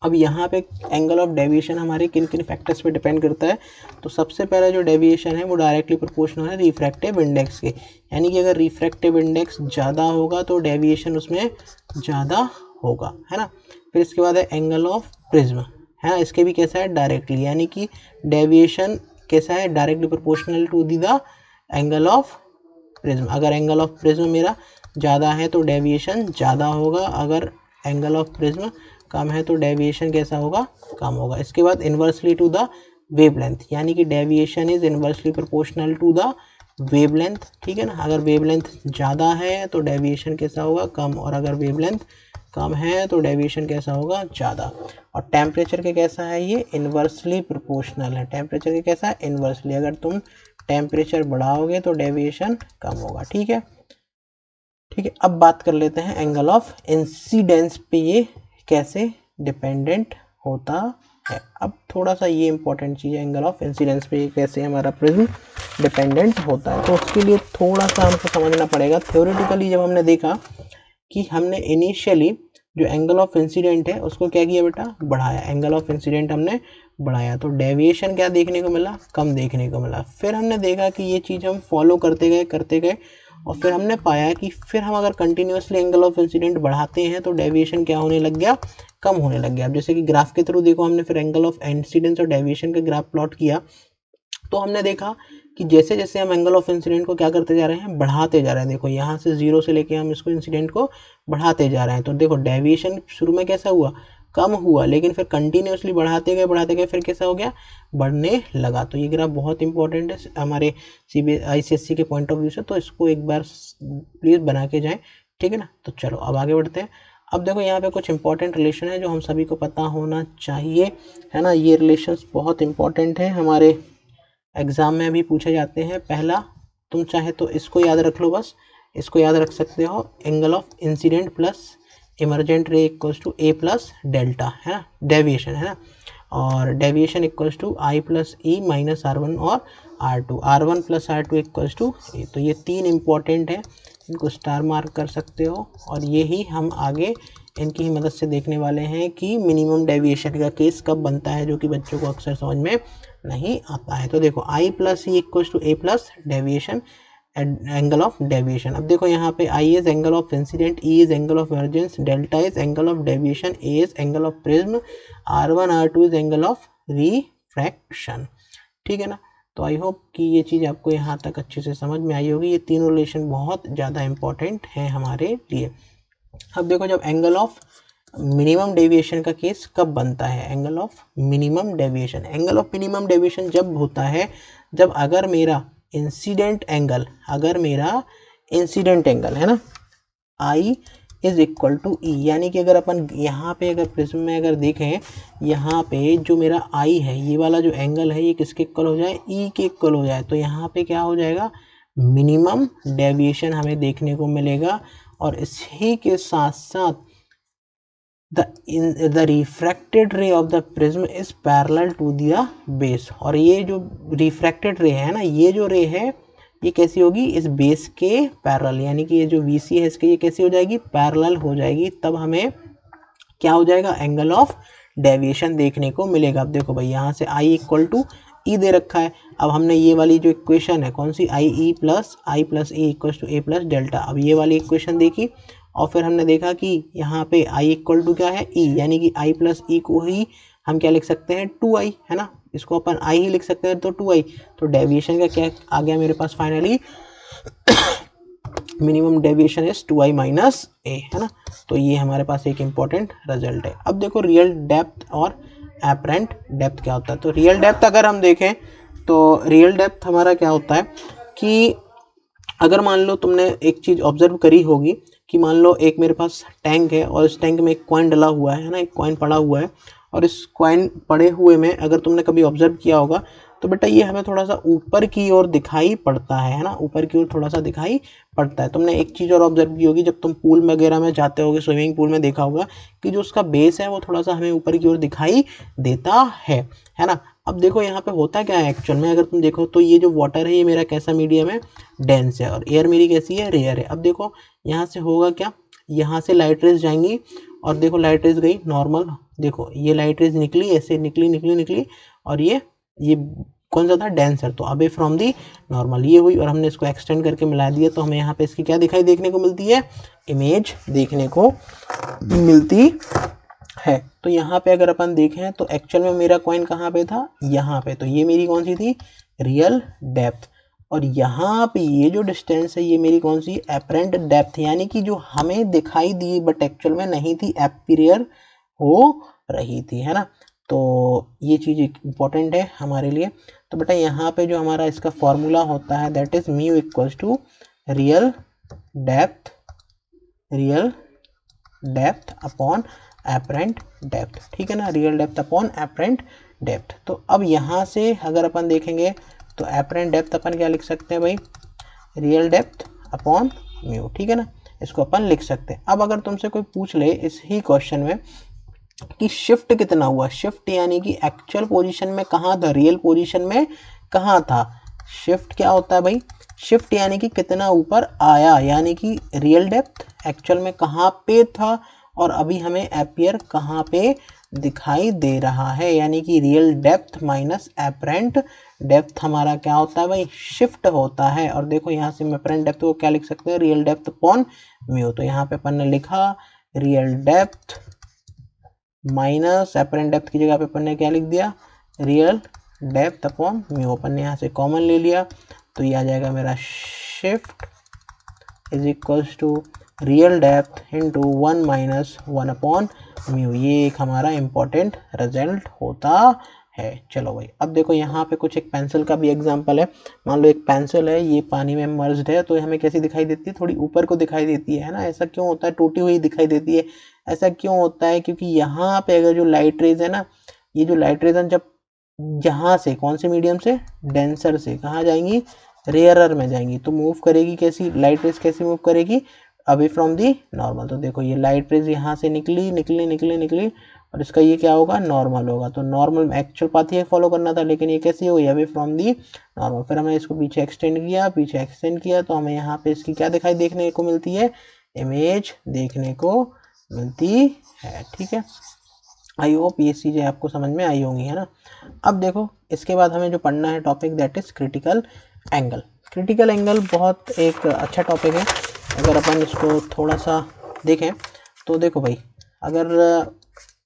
अब यहाँ पे एंगल ऑफ डेविएशन हमारे किन किन फैक्टर्स पे डिपेंड करता है। तो सबसे पहला जो डेविएशन है वो डायरेक्टली प्रोपोर्शनल है रिफ्रैक्टिव इंडेक्स के, यानी कि अगर रिफ्रैक्टिव इंडेक्स ज़्यादा होगा तो डेविएशन उसमें ज़्यादा होगा, है ना। फिर इसके बाद है एंगल ऑफ प्रिज्म, है ना। इसके भी कैसा है, डायरेक्टली, यानी कि डेविएशन कैसा है, directly proportional to the angle of prism. अगर एंगल ऑफ प्रिज्म मेरा ज़्यादा है तो डेविएशन ज़्यादा होगा, अगर एंगल ऑफ प्रिज्म कम है तो डेविएशन कैसा होगा, कम होगा। इसके बाद इन्वर्सली टू द वेवलेंथ, यानी कि deviation is inversely proportional to the wavelength, ठीक है ना। अगर वेवलेंथ ज़्यादा है तो डेविएशन कैसा होगा, कम, और अगर वेवलेंथ कम है तो डेविएशन कैसा होगा, ज़्यादा। और टेम्परेचर के कैसा है, ये इन्वर्सली प्रोपोर्शनल है। टेम्परेचर के कैसा है, इन्वर्सली, अगर तुम टेम्परेचर बढ़ाओगे तो डेविएशन कम होगा, ठीक है। ठीक है, अब बात कर लेते हैं एंगल ऑफ इंसिडेंस पे ये कैसे डिपेंडेंट होता है। अब थोड़ा सा ये इंपॉर्टेंट चीज़ है, एंगल ऑफ इंसिडेंस पे कैसे हमारा प्रिज्म डिपेंडेंट होता है। तो उसके लिए थोड़ा सा हमको समझना पड़ेगा। थ्योरेटिकली जब हमने देखा कि हमने इनिशियली जो एंगल ऑफ इंसिडेंट है उसको क्या किया बेटा, बढ़ाया, एंगल ऑफ इंसिडेंट हमने बढ़ाया, तो डेविएशन क्या देखने को मिला, कम देखने को मिला। फिर हमने देखा कि ये चीज़ हम फॉलो करते गए और फिर हमने पाया कि फिर हम अगर कंटिन्यूसली एंगल ऑफ इंसिडेंट बढ़ाते हैं तो डेविएशन क्या होने लग गया, कम होने लग गया। अब जैसे कि ग्राफ के थ्रू देखो, हमने फिर एंगल ऑफ इंसिडेंस और डेविएशन का ग्राफ प्लॉट किया, तो हमने देखा कि जैसे जैसे हम एंगल ऑफ इंसिडेंट को क्या करते जा रहे हैं, बढ़ाते जा रहे हैं। देखो यहाँ से 0 से लेके हम इसको इंसिडेंट को बढ़ाते जा रहे हैं। तो देखो डेविएशन शुरू में कैसा हुआ, कम हुआ, लेकिन फिर कंटिन्यूसली बढ़ाते गए फिर कैसा हो गया, बढ़ने लगा। तो ये ग्राफ बहुत इंपॉर्टेंट है हमारे ICSE के पॉइंट ऑफ व्यू से, तो इसको एक बार प्लीज़ बना के जाएं, ठीक है ना। तो चलो अब आगे बढ़ते हैं। अब देखो यहाँ पे कुछ इंपॉर्टेंट रिलेशन है जो हम सभी को पता होना चाहिए, है ना। ये रिलेशंस बहुत इंपॉर्टेंट है, हमारे एग्जाम में भी पूछे जाते हैं। पहला, तुम चाहे तो इसको याद रख लो, बस इसको याद रख सकते हो, angle of incident plus emergent ray equals to A plus delta, है ना, डेविएशन, है ना। और deviation equals to I plus E minus R1 और R2, R1 plus R2 equals to A। तो ये तीन इंपॉर्टेंट है, इनको स्टार मार्क कर सकते हो, और ये ही हम आगे इनकी ही मदद से देखने वाले हैं कि मिनिमम डेविएशन का केस कब बनता है, जो कि बच्चों को अक्सर समझ में नहीं आता है। तो देखो I plus E equals to A plus deviation, angle of deviation. अब देखो यहाँ पे I is angle of incidence, E is angle of emergence, delta is angle of deviation, A is angle of prism, R1 R2 is angle of refraction. ठीक है ना। तो आई होप कि ये चीज़ आपको यहाँ तक अच्छे से समझ में आई होगी। ये तीनों रिलेशन बहुत ज़्यादा इंपॉर्टेंट हैं हमारे लिए। अब देखो जब एंगल ऑफ मिनिमम डेविएशन का केस कब बनता है, angle of minimum deviation, angle of minimum deviation जब होता है जब अगर मेरा इंसिडेंट एंगल है ना आई इज इक्वल टू ई, यानी कि अगर अपन यहाँ पे अगर प्रिज्म में अगर देखें यहाँ पे जो मेरा आई है ये वाला जो एंगल है ये किसके इक्वल हो जाए, ई के इक्वल हो जाए, तो यहाँ पे क्या हो जाएगा, मिनिमम डेविएशन हमें देखने को मिलेगा। और इसी के साथ साथ the refracted ray of the prism is parallel to the base, और ये जो refracted ray है ना, ये जो रे है ये कैसी होगी, इस बेस के पैरेलल, यानी कि ये जो VC है इसके ये कैसी हो जाएगी, पैरेलल हो जाएगी, तब हमें क्या हो जाएगा, एंगल ऑफ डेविएशन देखने को मिलेगा। अब देखो भाई यहाँ से I इक्वल टू ई दे रखा है, अब हमने ये वाली जो इक्वेशन है कौन सी, I plus A equal to A plus delta, अब ये वाली इक्वेशन देखी और फिर हमने देखा कि यहाँ पे I इक्वल टू क्या है, ई, यानी कि I प्लस ई को ही हम क्या लिख सकते हैं, 2i, है ना, इसको अपन I ही लिख सकते हैं, तो 2i, तो डेविएशन का क्या आ गया मेरे पास finally, minimum deviation is 2i minus A, है ना। तो ये हमारे पास एक इम्पॉर्टेंट रिजल्ट है। अब देखो रियल डेप्थ और एपरेंट डेप्थ क्या होता है। तो रियल डेप्थ अगर हम देखें तो रियल डेप्थ हमारा क्या होता है कि अगर मान लो तुमने एक चीज़ ऑब्जर्व करी होगी कि मान लो एक मेरे पास टैंक है और इस टैंक में एक कॉइन डला हुआ है ना, एक कॉइन पड़ा हुआ है, और इस कॉइन पड़े हुए में अगर तुमने कभी ऑब्जर्व किया होगा तो बेटा ये हमें थोड़ा सा ऊपर की ओर दिखाई पड़ता है ना, ऊपर की ओर थोड़ा सा दिखाई पड़ता है। तुमने एक चीज़ और ऑब्जर्व की होगी, जब तुम पूल वगैरह में जाते होगे, स्विमिंग पूल में देखा होगा कि जो उसका बेस है वो थोड़ा सा हमें ऊपर की ओर दिखाई देता है ना। अब देखो यहाँ पे होता क्या है एक्चुअल में, अगर तुम देखो तो ये जो वाटर है ये मेरा कैसा मीडियम है, डेंस है, और एयर मेरी कैसी है, रेयर है। अब देखो यहाँ से होगा क्या, यहाँ से लाइट रेज जाएंगी और देखो लाइट रेज गई नॉर्मल, देखो ये लाइट रेज निकली, ऐसे निकली और ये कौन सा था, डेंसर, तो अबे फ्रॉम दी नॉर्मल ये हुई, और हमने इसको एक्सटेंड करके मिला दिया तो हमें यहाँ पे इसकी क्या दिखाई देखने को मिलती है, इमेज देखने को मिलती है। तो यहाँ पे अगर अपन देखें तो एक्चुअल में मेरा कॉइन कहाँ पे था, यहाँ पे, तो ये मेरी कौन सी थी, रियल डेप्थ, और यहाँ पे ये जो डिस्टेंस है ये मेरी कौन सी, एपरेंट डेप्थ, यानी कि जो हमें दिखाई दी बट एक्चुअल में नहीं थी, एपीरियर हो रही थी, है ना। तो ये चीज़ इंपॉर्टेंट है हमारे लिए। तो बेटा यहाँ पे जो हमारा इसका फॉर्मूला होता है that is mu equals to real depth upon apparent depth, ठीक है ना, real depth upon apparent depth. तो अब यहाँ से अगर अपन देखेंगे तो एपरेंट डेप्थ अपन क्या लिख सकते हैं भाई, रियल डेप्थ अपॉन म्यू, ठीक है ना, इसको अपन लिख सकते हैं। अब अगर तुमसे कोई पूछ ले इस ही क्वेश्चन में कि शिफ्ट कितना हुआ, शिफ्ट यानी कि एक्चुअल पोजीशन में कहाँ था, रियल पोजीशन में कहाँ था, शिफ्ट क्या होता है भाई, शिफ्ट यानी कि कितना ऊपर आया, यानी कि रियल डेप्थ एक्चुअल में कहाँ पे था और अभी हमें एपियर कहाँ पे दिखाई दे रहा है, यानी कि real depth minus apparent depth हमारा क्या होता है भाई, शिफ्ट होता है। और देखो यहाँ से हम एपरेंट डेप्थ को क्या लिख सकते हैं, रियल डेप्थ अपॉन म्यू, तो यहाँ पे अपन ने लिखा real depth minus apparent depth की जगह पे अपन ने क्या लिख दिया, रियल डेप्थ अपॉन म्यू, अपन ने यहाँ से कॉमन ले लिया तो ये आ जाएगा मेरा shift is equals to real depth into 1 minus 1 upon mu, ये एक हमारा इंपॉर्टेंट रिजल्ट होता है। चलो भाई अब देखो यहाँ पे कुछ एक पेंसिल का भी एग्जांपल है। मान लो एक पेंसिल है, ये पानी में मर्ज्ड है, तो हमें कैसी दिखाई देती है, थोड़ी ऊपर को दिखाई देती है ना। ऐसा क्यों होता है, टूटी हुई दिखाई देती है, ऐसा क्यों होता है, क्योंकि यहाँ पे अगर जो लाइट रेज है ना, ये जो लाइट रेज है जब यहाँ से कौन से मीडियम से, डेंसर से कहाँ जाएंगी, रेयरर में जाएंगी, तो मूव करेगी कैसी, लाइट रेज कैसी मूव करेगी, अवे फ्रॉम दी नॉर्मल। तो देखो ये लाइट रेज यहाँ से निकली और इसका ये क्या होगा, नॉर्मल होगा। तो नॉर्मल एक्चुअल पाथ ही फॉलो करना था, लेकिन ये कैसी हो गई, अवे फ्रॉम दी नॉर्मल। फिर हमने इसको पीछे एक्सटेंड किया तो हमें यहाँ पे इसकी क्या दिखाई देखने को मिलती है, इमेज देखने को मिलती है, ठीक है। आई होप ये चीज़ें आपको समझ में आई होंगी, है ना। अब देखो इसके बाद हमें जो पढ़ना है topic that is critical angle. Critical angle बहुत एक अच्छा टॉपिक है। अगर अपन इसको थोड़ा सा देखें तो देखो भाई, अगर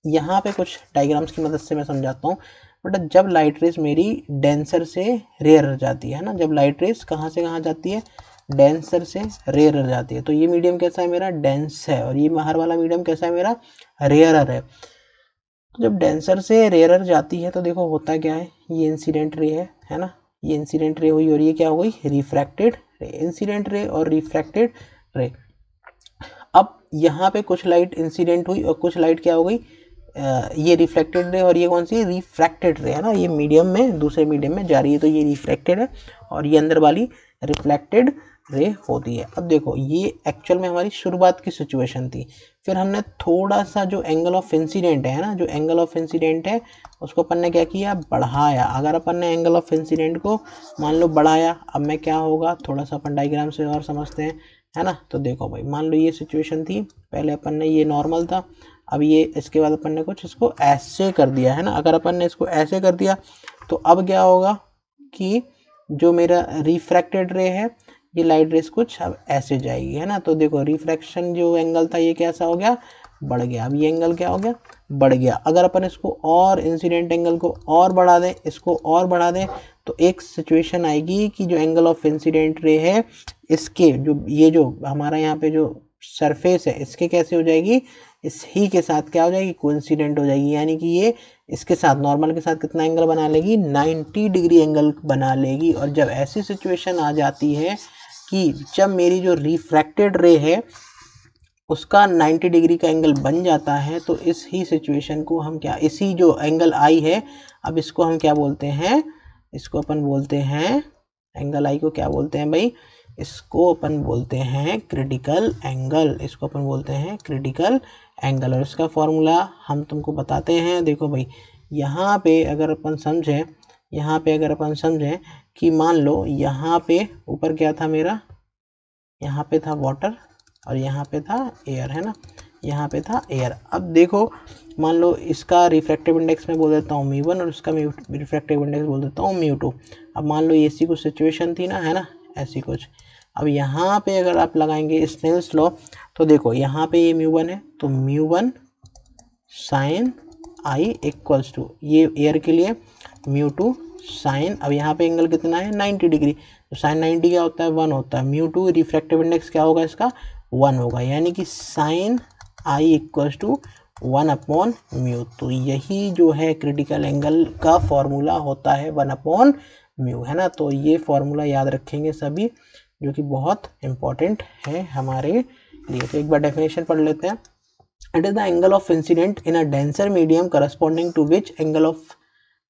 यहाँ पे कुछ डायग्राम्स की मदद से मैं समझाता हूँ। बट जब लाइट रेस मेरी डेंसर से रेयर जाती है ना, जब लाइट रेस कहाँ से कहाँ जाती है, डेंसर से रेयर जाती है, तो ये मीडियम कैसा है मेरा, डेंस है, और ये बाहर वाला मीडियम कैसा है मेरा, रेयरर है। तो जब डेंसर से रेयरर जाती है तो देखो होता क्या है, ये इंसिडेंट रे है ना, ये इंसिडेंट रे हुई और ये क्या हो गई, रिफ्रैक्टेड रे। इंसिडेंट रे और रिफ्रैक्टेड रे। अब यहाँ पे कुछ लाइट इंसिडेंट हुई और कुछ लाइट क्या हो गई, ये रिफ्लेक्टेड रे, और ये कौन सी, रिफ्रैक्टेड रे है ना, ये मीडियम में दूसरे मीडियम में जा रही है, तो ये रिफ्रैक्टेड है और ये अंदर वाली रिफ्लेक्टेड रे होती है। अब देखो ये एक्चुअल में हमारी शुरुआत की सिचुएशन थी, फिर हमने थोड़ा सा जो एंगल ऑफ इंसिडेंट है ना, जो एंगल ऑफ इंसिडेंट है उसको अपन ने क्या किया, बढ़ाया। अगर अपन ने एंगल ऑफ इंसिडेंट को मान लो बढ़ाया, अब में क्या होगा, थोड़ा सा अपन डायग्राम से और समझते हैं, है ना। तो देखो भाई, मान लो ये सिचुएशन थी, पहले अपन ने ये नॉर्मल था, अब ये इसके बाद अपन ने कुछ इसको ऐसे कर दिया है ना। अगर अपन ने इसको ऐसे कर दिया तो अब क्या होगा कि जो मेरा रिफ्रैक्टेड रे है, ये लाइट रेस कुछ अब ऐसे जाएगी, है ना। तो देखो रिफ्रैक्शन जो एंगल था ये कैसा हो गया, बढ़ गया। अब ये एंगल क्या हो गया, बढ़ गया। अगर अपन इसको और इंसिडेंट एंगल को और बढ़ा दें, इसको और बढ़ा दें, तो एक सिचुएशन आएगी कि जो एंगल ऑफ इंसिडेंट रे है, इसके जो ये जो हमारा यहाँ पे जो सरफेस है, इसके कैसे हो जाएगी, इस ही के साथ क्या हो जाएगी, कोइंसिडेंट हो जाएगी। यानी कि ये इसके साथ नॉर्मल के साथ कितना एंगल बना लेगी, 90 डिग्री एंगल बना लेगी। और जब ऐसी सिचुएशन आ जाती है कि जब मेरी जो रिफ्रैक्टेड रे है उसका 90 डिग्री का एंगल बन जाता है, तो इस ही सिचुएशन को हम क्या, इसी जो एंगल आई है, अब इसको हम क्या बोलते हैं, इसको अपन बोलते हैं, एंगल आई को क्या बोलते हैं भाई, इसको अपन बोलते हैं क्रिटिकल एंगल। इसको अपन बोलते हैं क्रिटिकल एंगल। और इसका फॉर्मूला हम तुमको बताते हैं। देखो भाई, यहाँ पे अगर अपन समझें, यहाँ पे अगर अपन समझें कि मान लो यहाँ पे ऊपर क्या था मेरा, यहाँ पे था वाटर और यहाँ पे था एयर, है ना, यहाँ पे था एयर। अब देखो मान लो इसका रिफ्रैक्टिव इंडेक्स में बोल देता हूँ μ1 और इसका रिफ्रैक्टिव इंडेक्स बोल देता हूँ μ2। अब मान लो ऐसी कुछ सिचुएशन थी ना, है ना, ऐसी कुछ। अब यहाँ पे अगर आप लगाएंगे स्नेल्स लॉ, तो देखो यहाँ पे ये μ1 है, तो μ1 साइन आई इक्वल्स टू, ये एयर के लिए μ2 साइन, अब यहाँ पे एंगल कितना है, 90 डिग्री, तो साइन 90 क्या होता है, 1 होता है। μ2 रिफ्रैक्टिव इंडेक्स क्या होगा इसका, 1 होगा। यानी कि साइन आई इक्वल्स टू 1/μ। तो यही जो है क्रिटिकल एंगल का फॉर्मूला होता है 1/μ, है ना। तो ये फॉर्मूला याद रखेंगे सभी, जो कि बहुत इंपॉर्टेंट है हमारे लिए। तो एक बार डेफिनेशन पढ़ लेते हैं। It is the angle of incident in a denser medium corresponding to which angle of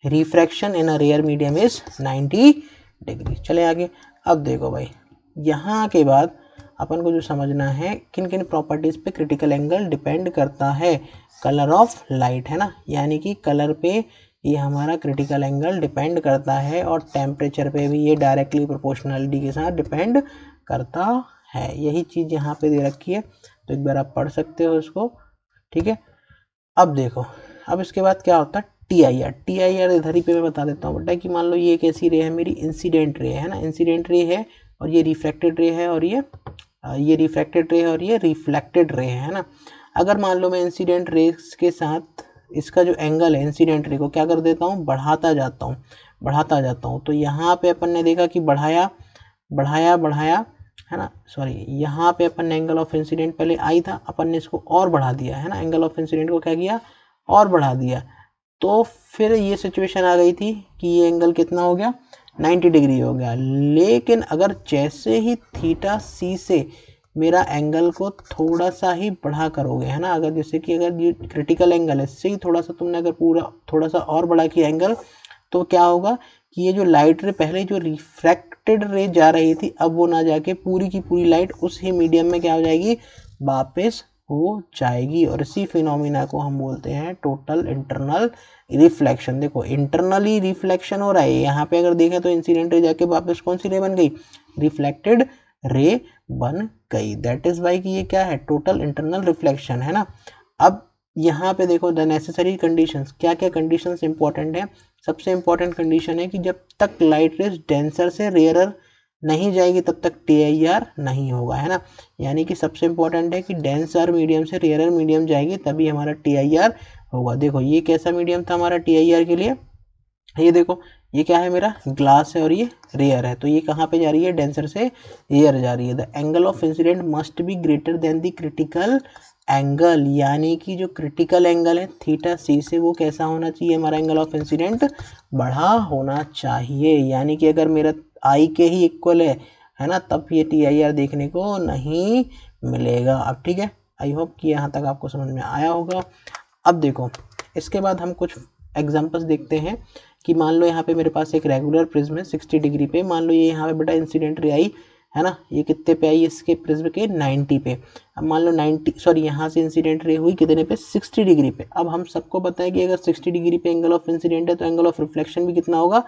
refraction in a rare medium is 90 degree. चले आगे। अब देखो भाई, यहाँ के बाद अपन को जो समझना है, किन किन प्रॉपर्टीज पे क्रिटिकल एंगल डिपेंड करता है। कलर ऑफ लाइट, है ना, यानी कि कलर पे ये हमारा क्रिटिकल एंगल डिपेंड करता है, और टेम्परेचर पे भी ये डायरेक्टली प्रोपोर्शनलिटी के साथ डिपेंड करता है। यही चीज़ यहाँ पे दे रखी है, तो एक बार आप पढ़ सकते हो इसको, ठीक है। अब देखो, अब इसके बाद क्या होता है, TIR। TIR इधर ही पे मैं बता देता हूँ बेटा, कि मान लो ये कैसी रे है, मेरी इंसिडेंट रे है ना, इंसिडेंट रे है, और ये रिफ्लेक्टेड रे है, और ये रिफ्लेक्टेड रे है, और ये रिफ्लेक्टेड रे है ना। अगर मान लो मैं इंसिडेंट रेस के साथ इसका जो एंगल है इंसिडेंट रे को क्या कर देता हूँ, बढ़ाता जाता हूँ। तो यहाँ पे अपन ने देखा कि बढ़ाया, है ना, सॉरी, यहाँ पे अपन ने एंगल ऑफ इंसिडेंट पहले आई था, अपन ने इसको और बढ़ा दिया, है ना, एंगल ऑफ इंसिडेंट को क्या किया, और बढ़ा दिया। तो फिर ये सिचुएशन आ गई थी कि ये एंगल कितना हो गया, 90 डिग्री हो गया। लेकिन अगर जैसे ही थीटा सी से मेरा एंगल को थोड़ा सा ही बढ़ा करोगे, है ना, अगर जैसे कि अगर ये क्रिटिकल एंगल है, इससे ही थोड़ा सा तुमने अगर पूरा थोड़ा सा और बढ़ा किया एंगल, तो क्या होगा कि ये जो लाइट रे पहले जो रिफ्रैक्टेड रे जा रही थी, अब वो ना जाके पूरी की पूरी लाइट उस ही मीडियम में क्या हो जाएगी, वापस हो जाएगी। और इसी फिनोमिना को हम बोलते हैं टोटल इंटरनल रिफ्लेक्शन। देखो इंटरनली रिफ्लेक्शन हो रहा है, यहाँ पे अगर देखें तो इंसिडेंट रे जाके वापस कौन सी रे बन गई, रिफ्लेक्टेड रे बन गई। दैट इज वाई कि ये क्या है, टोटल इंटरनल रिफ्लेक्शन, है ना। अब यहाँ पे देखो द नेसेसरी कंडीशंस, क्या क्या कंडीशंस इंपॉर्टेंट है। सबसे इंपॉर्टेंट कंडीशन है कि जब तक लाइट रेस डेंसर से रेयरर नहीं जाएगी तब तक TIR नहीं होगा, है ना। यानी कि सबसे इम्पोर्टेंट है कि डेंसर मीडियम से रेयर मीडियम जाएगी तभी हमारा TIR होगा। देखो ये कैसा मीडियम था हमारा TIR के लिए, ये देखो ये क्या है मेरा ग्लास है और ये रेयर है, तो ये कहाँ पे जा रही है, डेंसर से रेयर जा रही है। The angle of incident must be greater than the critical angle, यानी कि जो क्रिटिकल एंगल है थीटा सी से वो कैसा होना चाहिए, हमारा एंगल ऑफ इंसिडेंट बढ़ा होना चाहिए। यानी कि अगर मेरा आई के ही इक्वल है ना, तब ये TIR देखने को नहीं मिलेगा। अब ठीक है, आई होप कि यहाँ तक आपको समझ में आया होगा। अब देखो इसके बाद हम कुछ एग्जांपल्स देखते हैं कि मान लो यहाँ पे मेरे पास एक रेगुलर प्रिज्म है 60 डिग्री पे, मान लो ये यहाँ पे बेटा इंसिडेंट रे आई है ना, ये कितने पे आई इसके प्रिज्म के 90 पे। अब मान लो 90 सॉरी यहाँ से इंसिडेंट रे हुई कितने पे 60 डिग्री पे। अब हम सबको पता है कि अगर 60 डिग्री पे एंगल ऑफ इंसिडेंट है तो एंगल ऑफ रिफ्लेक्शन भी कितना होगा,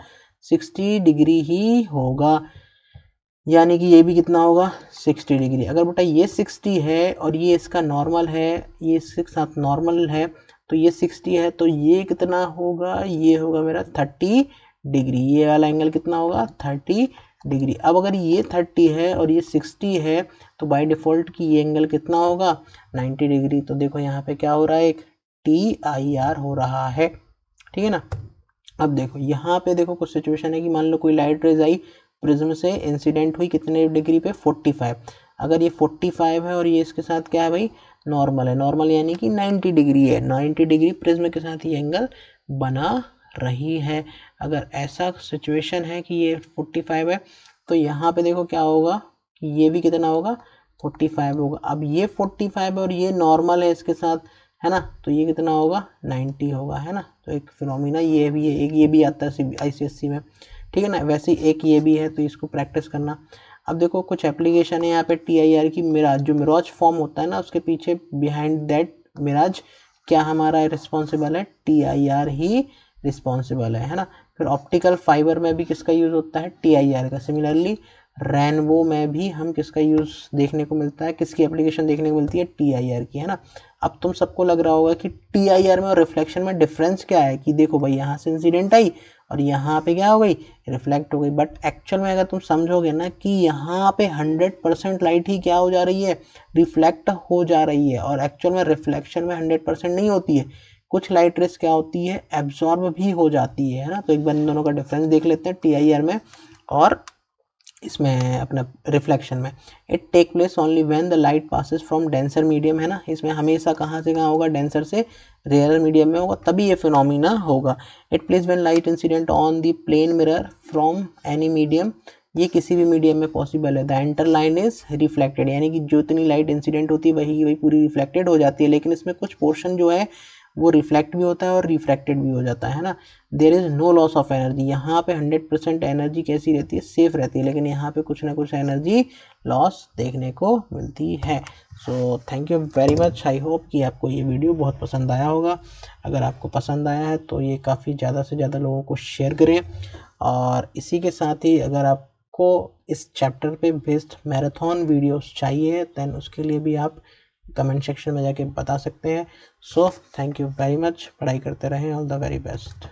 60 डिग्री ही होगा। यानी कि ये भी कितना होगा 60 डिग्री। अगर बेटा ये 60 है और ये इसका नॉर्मल है, ये इसके साथ नॉर्मल है, तो ये 60 है तो ये कितना होगा, ये होगा मेरा 30 डिग्री। ये वाला एंगल कितना होगा 30 डिग्री। अब अगर ये 30 है और ये 60 है तो बाय डिफ़ॉल्ट की ये एंगल कितना होगा 90 डिग्री। तो देखो यहाँ पे क्या हो रहा है, एक TIR हो रहा है, ठीक है ना। अब देखो यहाँ पे देखो कुछ सिचुएशन है कि मान लो कोई लाइट रेज आई प्रिज्म से, इंसिडेंट हुई कितने डिग्री पे 45। अगर ये 45 है और ये इसके साथ क्या है भाई नॉर्मल है, नॉर्मल यानी कि 90 डिग्री है, 90 डिग्री प्रिज्म के साथ ये एंगल बना रही है। अगर ऐसा सिचुएशन है कि ये 45 है तो यहाँ पे देखो क्या होगा कि ये भी कितना होगा 45 होगा। अब ये 45 है और ये नॉर्मल है इसके साथ, है ना, तो ये कितना होगा 90 होगा, है ना। तो एक फिनोमिना ये भी है, एक ये भी आता है ICSE में, ठीक है ना। वैसे एक ये भी है, तो इसको प्रैक्टिस करना। अब देखो कुछ एप्लीकेशन है यहाँ पे TIR की, मिराज जो मिराज फॉर्म होता है ना उसके पीछे बिहाइंड दैट मिराज क्या हमारा रिस्पॉन्सिबल है, TIR ही रिस्पॉन्सिबल है ना। फिर ऑप्टिकल फाइबर में भी किसका यूज़ होता है TIR का। सिमिलरली रेनबो में भी हम किसका यूज़ देखने को मिलता है, किसकी एप्लीकेशन देखने को मिलती है TIR की, है ना। अब तुम सबको लग रहा होगा कि TIR में और रिफ्लेक्शन में डिफरेंस क्या है, कि देखो भाई यहाँ से इंसिडेंट आई और यहाँ पे क्या हो गई रिफ्लेक्ट हो गई। बट एक्चुअल में अगर तुम समझोगे ना कि यहाँ पे 100% लाइट ही क्या हो जा रही है रिफ्लेक्ट हो जा रही है, और एक्चुअल में रिफ्लेक्शन में 100% नहीं होती है, कुछ लाइट रेस क्या होती है एब्जॉर्ब भी हो जाती है ना। तो एक बार इन दोनों का डिफरेंस देख लेते हैं TIR में और इसमें अपना रिफ्लेक्शन में। It take place only when the light passes from denser medium, है ना। इसमें हमेशा कहाँ से कहाँ होगा, डेंसर से रेयर मीडियम में होगा, तभी ये फिनोमिना होगा। It place when light incident on the plane mirror from any medium, ये किसी भी मीडियम में पॉसिबल है। The enter line is reflected, यानी कि जो इतनी लाइट इंसिडेंट होती है वही पूरी रिफ्लेक्टेड हो जाती है, लेकिन इसमें कुछ पोर्शन जो है वो रिफ्लेक्ट भी होता है और रिफ्रैक्टेड भी हो जाता है ना। There is no loss of energy, यहाँ पे 100% एनर्जी कैसी रहती है सेफ रहती है, लेकिन यहाँ पे कुछ ना कुछ एनर्जी लॉस देखने को मिलती है। So thank you very much, I hope कि आपको ये वीडियो बहुत पसंद आया होगा। अगर आपको पसंद आया है तो ये काफ़ी ज़्यादा से ज़्यादा लोगों को शेयर करें, और इसी के साथ ही अगर आपको इस चैप्टर पे बेस्ड मैराथन वीडियोस चाहिए दैन उसके लिए भी आप कमेंट सेक्शन में जाके बता सकते हैं। So thank you very much, पढ़ाई करते रहें, ऑल द वेरी बेस्ट।